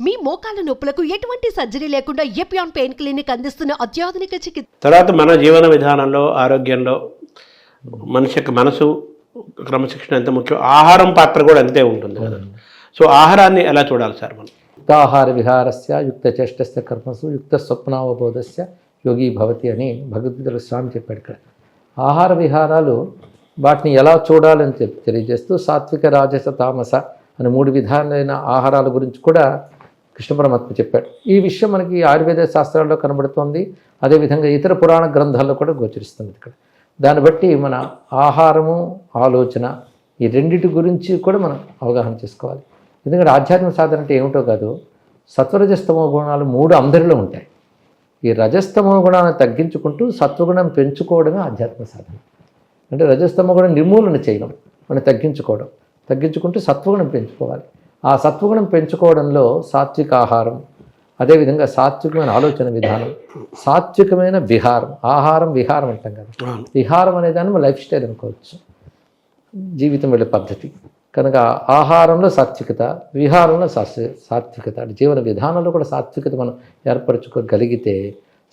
మీ మోకాల నొప్పులకు ఎటువంటి సర్జరీ లేకుండా ఎపియాన్ పెయిన్ క్లినిక్ అందిస్తున్న అత్యాధునిక చికిత్స. తర్వాత మన జీవన విధానంలో ఆరోగ్యంలో మనిషి యొక్క మనసు క్రమశిక్షణ ఎంత ముఖ్యం, ఆహారం పాత్ర కూడా అంతే ఉంటుంది కదా. సో ఆహారాన్ని ఎలా చూడాలి సార్ మనం? యుక్తాహార విహారస్య యుక్త చేష్టస్య కర్మసు యుక్త స్వప్నావబోధస్య యోగి భవతి అని భగవద్గీతలో స్వామి చెప్పాడు. ఇక్కడ ఆహార విహారాలు వాటిని ఎలా చూడాలని తెలియజేస్తూ సాత్విక రాజస తామస అని 3 విధాలైన ఆహారాల గురించి కూడా కృష్ణ పరమాత్మ చెప్పాడు. ఈ విషయం మనకి ఆయుర్వేద శాస్త్రాల్లో కనబడుతోంది, అదేవిధంగా ఇతర పురాణ గ్రంథాల్లో కూడా గోచరిస్తుంది. ఇక్కడ దాన్ని బట్టి మన ఆహారము ఆలోచన ఈ రెండిటి గురించి కూడా మనం అవగాహన చేసుకోవాలి. ఎందుకంటే ఆధ్యాత్మిక సాధన అంటే ఏమిటో కాదు, సత్వరజస్తమో గుణాలు 3 అందరిలో ఉంటాయి. ఈ రజస్తమో గుణాలను తగ్గించుకుంటూ సత్వగుణం పెంచుకోవడమే ఆధ్యాత్మిక సాధన. అంటే రజస్తమో గుణం నిర్మూలన చేయడం, మనం తగ్గించుకుంటూ సత్వగుణం పెంచుకోవాలి. ఆ సత్వగుణం పెంచుకోవడంలో సాత్విక ఆహారం, అదేవిధంగా సాత్వికమైన ఆలోచన విధానం, సాత్వికమైన విహారం. ఆహారం విహారం అంటాం కదా, విహారం అనేదాన్ని మనం లైఫ్ స్టైల్ అనుకోవచ్చు, జీవితం వెళ్ళే పద్ధతి. కనుక ఆహారంలో సాత్వికత, విహారంలో సాత్వికత, జీవన విధానంలో కూడా సాత్వికత మనం ఏర్పరచుకోగలిగితే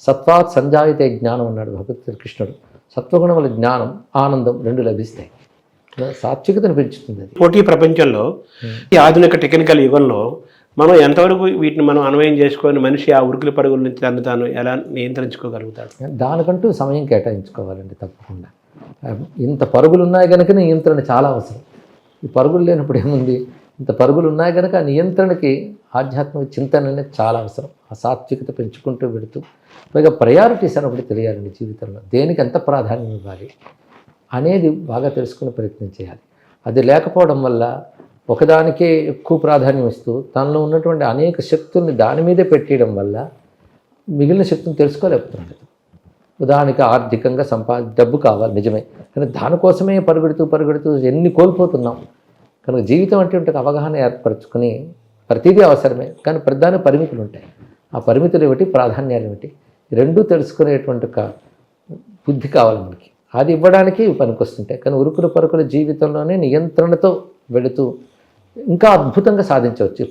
సత్వాత్ సంజాయితే జ్ఞానం అన్నాడు భగవద్గీత కృష్ణుడు. సత్వగుణం వల్ల జ్ఞానం ఆనందం 2 లభిస్తాయి. సాత్వికతను పెంచుతుంది. పోటీ ప్రపంచంలో ఈ ఆధునిక టెక్నికల్ యుగంలో మనం ఎంతవరకు వీటిని మనం అన్వయం చేసుకొని మనిషి ఆ ఉరుకుల పరుగుల నుంచి తాను ఎలా నియంత్రించుకోగలుగుతాడు? దానికంటూ సమయం కేటాయించుకోవాలండి తప్పకుండా. ఇంత పరుగులు ఉన్నాయి కనుక నియంత్రణ చాలా అవసరం. ఈ పరుగులు లేనప్పుడు ఏముంది, ఇంత పరుగులు ఉన్నాయి కనుక ఆ నియంత్రణకి ఆధ్యాత్మిక చింతన అనేది చాలా అవసరం. ఆ సాత్వికత పెంచుకుంటూ పెడుతూ పైగా ప్రయారిటీస్ అన్నప్పుడు తెలియాలండి. జీవితంలో దేనికి ఎంత ప్రాధాన్యం ఇవ్వాలి అనేది బాగా తెలుసుకునే ప్రయత్నం చేయాలి. అది లేకపోవడం వల్ల ఒకదానికే ఎక్కువ ప్రాధాన్యం ఇస్తూ తనలో ఉన్నటువంటి అనేక శక్తుల్ని దాని మీదే పెట్టేయడం వల్ల మిగిలిన శక్తులను తెలుసుకోలేకపోతున్నాడు. ఉదాహరణకి ఆర్థికంగా డబ్బు కావాలి నిజమే, కానీ దానికోసమే పరుగెడుతూ ఎన్ని కోల్పోతున్నాం. కనుక జీవితం అంటే అవగాహన ఏర్పరచుకొని ప్రతిదీ అవసరమే, కానీ ప్రధాన పరిమితులు ఉంటాయి. ఆ పరిమితులు ఏమిటి, ప్రాధాన్యాలు ఏమిటి, 2 తెలుసుకునేటువంటి ఒక బుద్ధి కావాలి మనకి. అది ఇవ్వడానికి పనికొస్తుంటాయి. కానీ ఉరుకుల పరుకుల జీవితంలోనే నియంత్రణతో వెళుతూ ఇంకా అద్భుతంగా సాధించవచ్చు.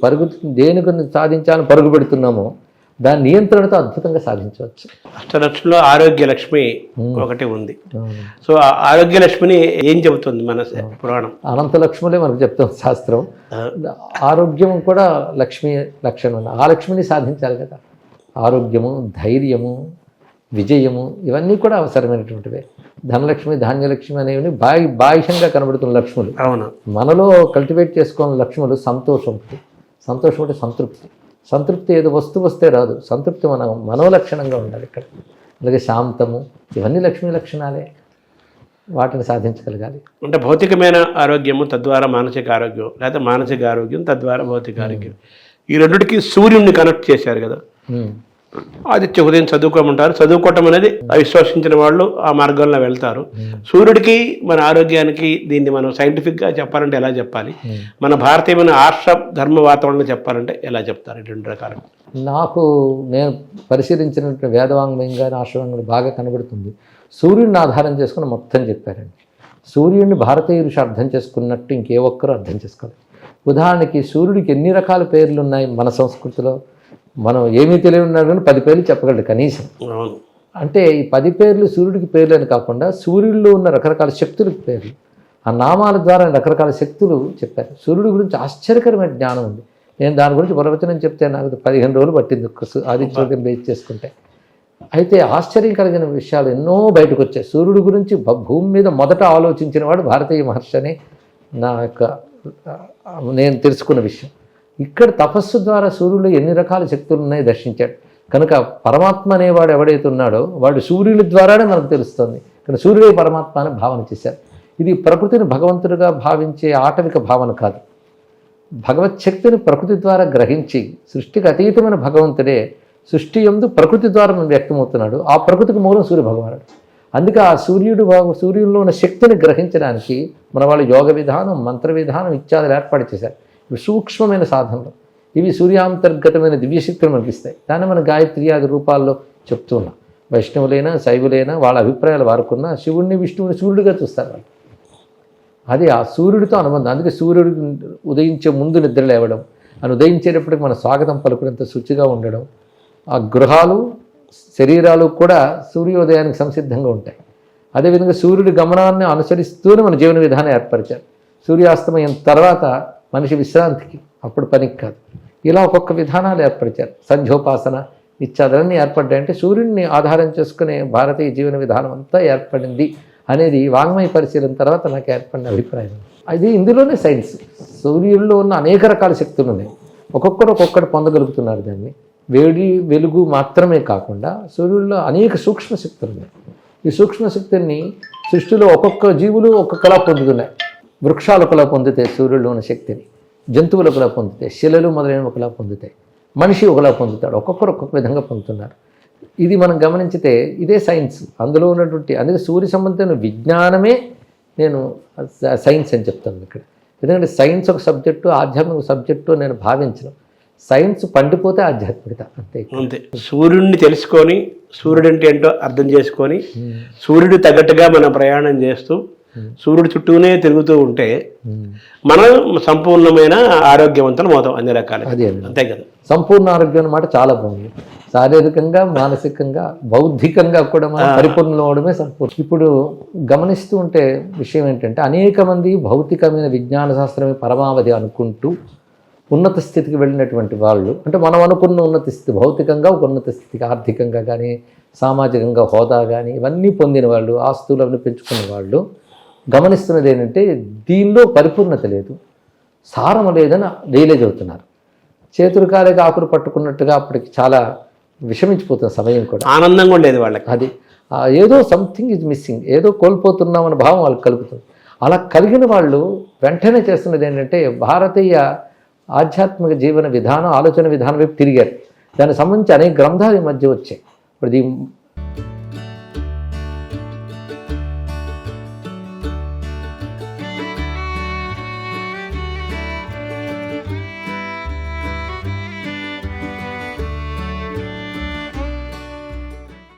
దేని గురించి సాధించాలని పరుగు పెడుతున్నామో దాని నియంత్రణతో అద్భుతంగా సాధించవచ్చు. అష్టలక్ష్మిలో ఆరోగ్య లక్ష్మి ఒకటి ఉంది. సో ఆ ఆరోగ్య లక్ష్మిని ఏం చెబుతుంది మన పురాణం? అనంత లక్ష్ములే మనకు చెప్తాం శాస్త్రం. ఆరోగ్యం కూడా లక్ష్మి లక్షణం. ఆ లక్ష్మిని సాధించాలి కదా. ఆరోగ్యము, ధైర్యము, విజయము ఇవన్నీ కూడా అవసరమైనటువంటివే. ధనలక్ష్మి, ధాన్యలక్ష్మి అనేవి బాహ్యంగా కనబడుతున్న లక్ష్ములు. అవును, మనలో కల్టివేట్ చేసుకోవాలని లక్ష్ములు సంతోషం అంటే సంతృప్తి ఏదో వస్తువు వస్తే రాదు. సంతృప్తి మన మనోలక్షణంగా ఉండాలి ఇక్కడ. అలాగే శాంతము, ఇవన్నీ లక్ష్మీ లక్షణాలే. వాటిని సాధించగలగాలి. అంటే భౌతికమైన ఆరోగ్యము తద్వారా మానసిక ఆరోగ్యం, లేదా మానసిక ఆరోగ్యం తద్వారా భౌతిక ఆరోగ్యం, ఈ రెండిటికి సూర్యుడిని కనెక్ట్ చేశారు కదా. ఆదిత్య ఉదయం చదువుకోమంటారు. చదువుకోవటం అనేది అవిశ్వసించిన వాళ్ళు ఆ మార్గంలో వెళ్తారు. సూర్యుడికి మన ఆరోగ్యానికి దీన్ని మనం సైంటిఫిక్గా చెప్పాలంటే ఎలా చెప్పాలి? మన భారతీయమైన ఆర్ష ధర్మ వాతావరణం చెప్పాలంటే ఎలా చెప్తారు? 2 రకాలు నేను పరిశీలించినటువంటి వేదవాంగ్మయం కానీ ఆశ్రమంగా బాగా కనబడుతుంది. సూర్యుడిని ఆధారం చేసుకుని మొత్తం చెప్పారండి. సూర్యుడిని భారతీయ ఋషి అర్థం చేసుకున్నట్టు ఇంకే ఒక్కరూ అర్థం చేసుకోవాలి. ఉదాహరణకి సూర్యుడికి ఎన్ని రకాల పేర్లు ఉన్నాయి మన సంస్కృతిలో? మనం ఏమీ తెలియని ఉన్నాడు కానీ 10 పేర్లు చెప్పగలడు కనీసం. అంటే ఈ 10 పేర్లు సూర్యుడికి పేర్లు అని కాకుండా సూర్యుడిలో ఉన్న రకరకాల శక్తులకు పేర్లు, ఆ నామాల ద్వారా రకరకాల శక్తులు చెప్పారు. సూర్యుడి గురించి ఆశ్చర్యకరమైన జ్ఞానం ఉంది. నేను దాని గురించి ప్రవచనం చెప్తే నాకు 15 రోజులు పట్టింది ఆదిత్యోదయం బేస్ చేసుకుంటే. అయితే ఆశ్చర్యం కలిగిన విషయాలు ఎన్నో బయటకు వచ్చాయి. సూర్యుడి గురించి భూమి మీద మొదట ఆలోచించిన వాడు భారతీయ మహర్షి అని నేను తెలుసుకున్న విషయం. ఇక్కడ తపస్సు ద్వారా సూర్యుడు ఎన్ని రకాల శక్తులు ఉన్నాయో దర్శించాడు. కనుక పరమాత్మ అనేవాడు ఎవడైతే ఉన్నాడో వాడు సూర్యుడి ద్వారానే మనకు తెలుస్తుంది. కానీ సూర్యుడే పరమాత్మ అని భావన చేశారు. ఇది ప్రకృతిని భగవంతుడిగా భావించే ఆటవిక భావన కాదు. భగవత్ శక్తిని ప్రకృతి ద్వారా గ్రహించి సృష్టికి అతీతమైన భగవంతుడే సృష్టి యందు ప్రకృతి ద్వారా వ్యక్తమవుతున్నాడు. ఆ ప్రకృతికి మూలం సూర్య భగవానుడు. అందుకే ఆ సూర్యుడిలో ఉన్న శక్తిని గ్రహించడానికి మన వాళ్ళు యోగ విధానం, మంత్ర విధానం ఇత్యాదులు ఏర్పాటు చేశారు. ఇవి సూక్ష్మమైన సాధనలు. ఇవి సూర్యాంతర్గతమైన దివ్యశక్తులు మనకి ఇస్తాయి. దాన్ని మన గాయత్రి ఆది రూపాల్లో చెప్తూ ఉన్నాం. వైష్ణవులైనా శైవులైనా వాళ్ళ అభిప్రాయాలు వారుకున్నా శివుణ్ణి విష్ణువుని సూర్యుడిగా చూస్తారు వాళ్ళు. అది ఆ సూర్యుడితో అనుబంధం. అందుకే సూర్యుడికి ఉదయించే ముందు నిద్ర లేవడం, అని ఉదయించేటప్పటికి మన స్వాగతం పలుకునంత శుచిగా ఉండడం, ఆ గృహాలు శరీరాలు కూడా సూర్యోదయానికి సంసిద్ధంగా ఉంటాయి. అదేవిధంగా సూర్యుడి గమనాన్ని అనుసరిస్తూనే మన జీవన విధానం ఏర్పరిచారు. సూర్యాస్తమయం తర్వాత మనిషి విశ్రాంతికి, అప్పుడు పనికి కాదు. ఇలా ఒక్కొక్క విధానాలు ఏర్పరిచారు. సంధ్యోపాసన ఇత్యాదులన్నీ ఏర్పడ్డాయంటే సూర్యుడిని ఆధారం చేసుకునే భారతీయ జీవన విధానం అంతా ఏర్పడింది అనేది వాంగ్మయ పరిశీలన తర్వాత నాకు ఏర్పడిన అభిప్రాయం. అది ఇందులోనే సైన్స్. సూర్యుల్లో ఉన్న అనేక రకాల శక్తులు ఉన్నాయి. ఒక్కొక్కరు పొందగలుగుతున్నారు దాన్ని. వేడి వెలుగు మాత్రమే కాకుండా సూర్యుల్లో అనేక సూక్ష్మ శక్తులు ఉన్నాయి. ఈ సూక్ష్మ శక్తుల్ని సృష్టిలో ఒక్కొక్క జీవులు ఒక్కొక్కలా పొందుతున్నాయి. వృక్షాలు ఒకలా పొందుతాయి సూర్యుల్లో ఉన్న శక్తిని, జంతువులు ఒకలా పొందుతాయి, శిలలు మొదలైన ఒకలా పొందుతాయి, మనిషి ఒకలా పొందుతాడు. ఒక్కొక్కరు ఒక్కొక్క విధంగా పొందుతున్నారు. ఇది మనం గమనించితే ఇదే సైన్స్. అందులో ఉన్నటువంటి అందుకే సూర్య సంబంధమైన విజ్ఞానమే నేను సైన్స్ అని చెప్తాను ఇక్కడ. ఎందుకంటే సైన్స్ ఒక సబ్జెక్టు, ఆధ్యాత్మిక సబ్జెక్టు నేను భావించను. సైన్స్ పండిపోతే ఆధ్యాత్మికత అంతే. అంతే. సూర్యుడిని తెలుసుకొని, సూర్యుడు అంటే ఏంటో అర్థం చేసుకొని, సూర్యుడు తగ్గట్టుగా మనం ప్రయాణం చేస్తూ సూర్యుడు చుట్టూనే తిరుగుతూ ఉంటే మనం సంపూర్ణమైన ఆరోగ్యవంతులం అవుతాం అన్ని రకాలు. అదే అంతే కదా. సంపూర్ణ ఆరోగ్యం అన్నమాట చాలా బాగుంది. శారీరకంగా, మానసికంగా, బౌద్ధికంగా కూడా మనం పరిపూర్ణం అవడమే సంపూర్ణ. ఇప్పుడు గమనిస్తూ ఉంటే విషయం ఏంటంటే అనేక మంది భౌతికమైన విజ్ఞాన శాస్త్రమే పరమావధి అనుకుంటూ ఉన్నత స్థితికి వెళ్ళినటువంటి వాళ్ళు, అంటే మనం అనుకున్న ఉన్నత స్థితి భౌతికంగా ఒక ఉన్నత స్థితికి, ఆర్థికంగా కానీ సామాజికంగా హోదా కానీ ఇవన్నీ పొందిన వాళ్ళు, ఆస్తులు అవి పెంచుకున్న వాళ్ళు గమనిస్తున్నది ఏంటంటే దీనిలో పరిపూర్ణత లేదు, సారము లేదని రియలైజ్ అవుతున్నారు. చేతులు కాలేక ఆకులు పట్టుకున్నట్టుగా అప్పటికి చాలా విషమించిపోతున్న సమయం కూడా, ఆనందంగా ఉండేది వాళ్ళకి. అది ఏదో సంథింగ్ ఈజ్ మిస్సింగ్, ఏదో కోల్పోతున్నామన్న భావం వాళ్ళకి కలుగుతుంది. అలా కలిగిన వాళ్ళు వెంటనే చేస్తున్నది ఏంటంటే భారతీయ ఆధ్యాత్మిక జీవన విధానం, ఆలోచన విధానం వైపు తిరిగారు. దానికి సంబంధించి అనేక గ్రంథాలు ఈ మధ్య వచ్చాయి. ఇప్పుడు